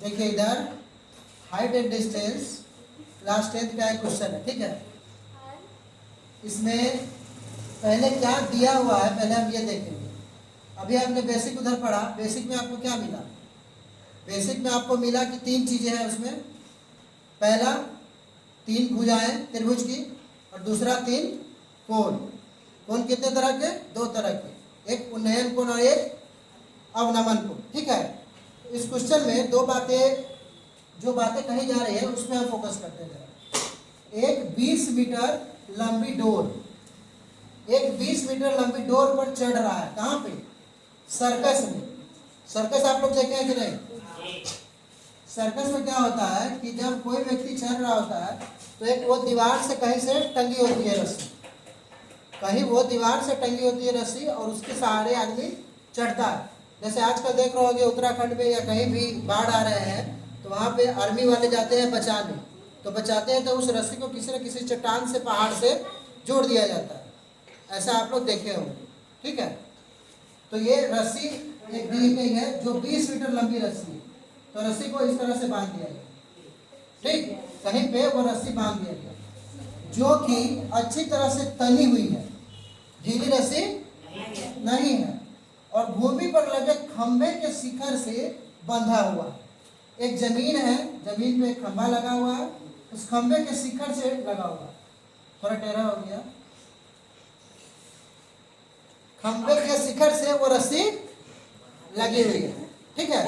देखिए इधर height and distance class 10th का एक क्वेश्चन है, ठीक है। इसमें पहले क्या दिया हुआ है पहले हम ये देखेंगे। अभी आपने बेसिक उधर पढ़ा, बेसिक में आपको क्या मिला? बेसिक में आपको मिला कि 3 चीजें हैं उसमें। पहला 3 भुजाएं त्रिभुज की, और दूसरा 3 कोण। कोण कितने तरह के? 2 तरह के, एक उन्नयन कोण और एक अवनमन कोण, ठीक है। इस क्वेश्चन में 2 बातें, जो बातें कही जा रही है उसमें हम फोकस करते हैं। एक 20 मीटर लंबी डोर, एक 20 मीटर लंबी डोर पर चढ़ रहा है। कहाँ पे? सर्कस में। सर्कस आप लोग देखे हैं कि नहीं? सर्कस में क्या होता है कि जब कोई व्यक्ति चढ़ रहा होता है तो एक वो दीवार से कहीं से टंगी होती है रस्सी, कहीं वो दीवार से टंगी होती है रस्सी, और उसके सहारे आदमी चढ़ता है। जैसे आजकल देख रहे होंगे उत्तराखंड में या कहीं भी बाढ़ आ रहे हैं तो वहाँ पे आर्मी वाले जाते हैं बचाने, तो बचाते हैं तो उस रस्सी को किसी न किसी चट्टान से, पहाड़ से जोड़ दिया जाता है। ऐसा आप लोग देखे होंगे, ठीक है। तो ये रस्सी एक दी गई है जो 20 मीटर लंबी रस्सी है, तो रस्सी को इस तरह से बांध दिया गया, ठीक। कहीं पे वो रस्सी बांध दिया गया जो कि अच्छी तरह से तनी हुई है, ढीली रस्सी नहीं है, और भूमि पर लगे खंभे के शिखर से बंधा हुआ है। एक जमीन है, जमीन पे एक खंभा लगा हुआ है, उस खंभे के शिखर से लगा हुआ है। थोड़ा टेढ़ा हो गया। खंभे के शिखर से वो रस्सी लगी हुई है, ठीक है।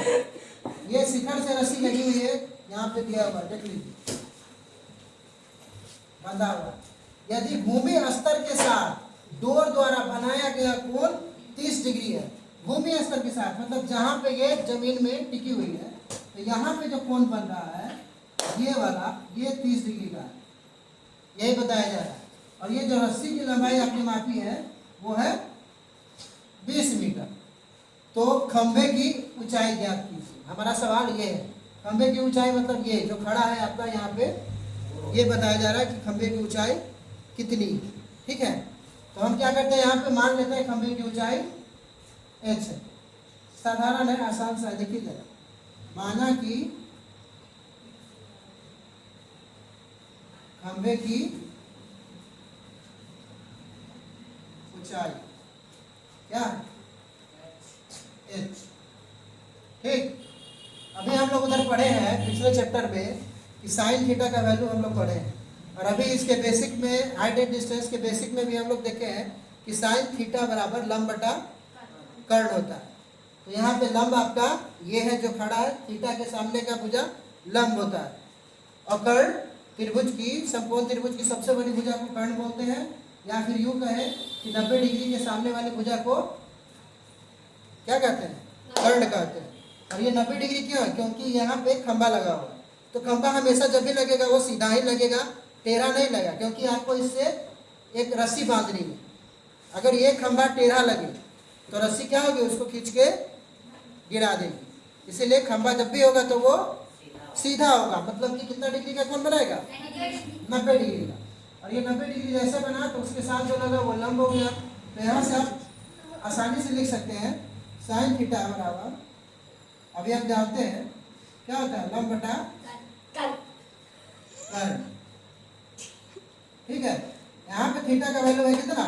ये शिखर से रस्सी लगी हुई है, यहाँ पे दिया हुआ, देख लीजिए, बंधा हुआ। यदि भूमि स्तर के साथ डोर द्वारा बनाया गया कोण 30 डिग्री है, भूमि स्तर के साथ मतलब जहाँ पे ये जमीन में टिकी हुई है, तो यहाँ पे जो कोण बन रहा है ये वाला, ये 30 डिग्री का है, यही बताया जा रहा है। और ये जो रस्सी की लंबाई आपने मापी है वो है 20 मीटर। तो खंभे की ऊंचाई ज्ञात कीजिए। हमारा सवाल ये है, खंभे की ऊंचाई मतलब ये जो खड़ा है आपका यहाँ पे, ये बताया जा रहा है कि खंभे की ऊंचाई कितनी, ठीक है। तो हम क्या करते हैं, यहाँ पे मान लेते हैं खंभे की ऊंचाई h है। साधारण है, आसान सा है, देखिए जरा। माना कि खंभे की ऊंचाई क्या है? h, ठीक। अभी हम लोग उधर पढ़े हैं पिछले चैप्टर में कि साइन थीटा का वैल्यू हम लोग पढ़े हैं, और अभी इसके बेसिक में, हाइट एंड डिस्टेंस के बेसिक में भी हम लोग देखे हैं कि साइन थीटा बराबर लंब बटा कर्ण होता है। तो यहाँ पे लंब आपका ये है जो खड़ा है, थीटा के सामने का भुजा लंब होता है, और कर्ण त्रिभुज की, समकोण त्रिभुज की सबसे बड़ी भुजा को कर्ण बोलते हैं, या फिर यूं कहें कि 90 डिग्री के सामने वाली भुजा को क्या कहते हैं? कर्ण कहते हैं। और ये 90 डिग्री क्यों है? क्योंकि यहाँ पे खंभा लगा हुआ है, तो खंभा हमेशा जब भी लगेगा वो सीधा ही लगेगा, टेढ़ा नहीं लगेगा, क्योंकि आपको इससे एक रस्सी बांधनी है। अगर ये खंभा टेढ़ा लगे तो रस्सी क्या होगी, उसको खींच के गिरा देगी। इसीलिए खंभा जब भी होगा तो वो सीधा होगा, मतलब कि कितना डिग्री का कोण बनाएगा? 90 डिग्री का। और ये 90 डिग्री जैसे बना तो उसके साथ जो लगा वो लंब हो गया। तो यहाँ से आप आसानी से लिख सकते हैं साइन थीटा बराबर, अभी आप जानते हैं क्या होता है, लंब बटा कर्ण, ठीक है। यहाँ पे थीटा का वैल्यू है कितना?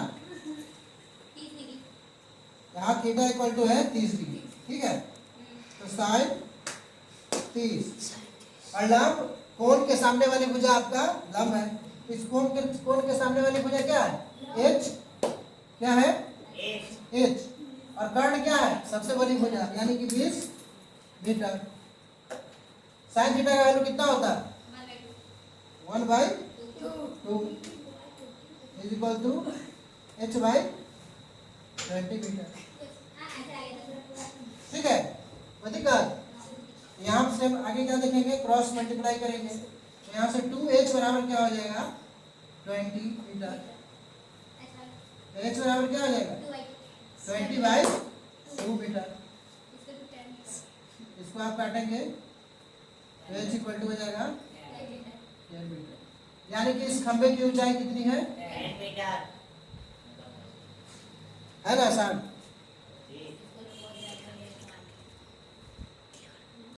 यहाँ थीटा इक्वल टू है 30 डिग्री, ठीक है। तो साइन 30, और लंब कोण के सामने वाली भुजा आपका लंब है। इस कोण के सामने वाली भुजा क्या है? h, क्या है? h। और कर्ण क्या है? सबसे बड़ी भुजा, यानी कि 20 मीटर। साइन थीटा का वैल्यू कितना होता है? 1/2 is equal to h/20 metre, ठीक है। दिक्कत यहाँ से हम आगे क्या देखेंगे, क्रॉस मल्टीप्लाई करेंगे, तो यहाँ से 2h बराबर क्या हो जाएगा? 20 मीटर। h बराबर क्या हो जाएगा? 20/2 मीटर। इसको आप काटेंगे तो h इक्वल टू हो जाएगा 10 मीटर, यानी कि इस खंभे की ऊंचाई कितनी है? 10 मीटर, है ना आसान?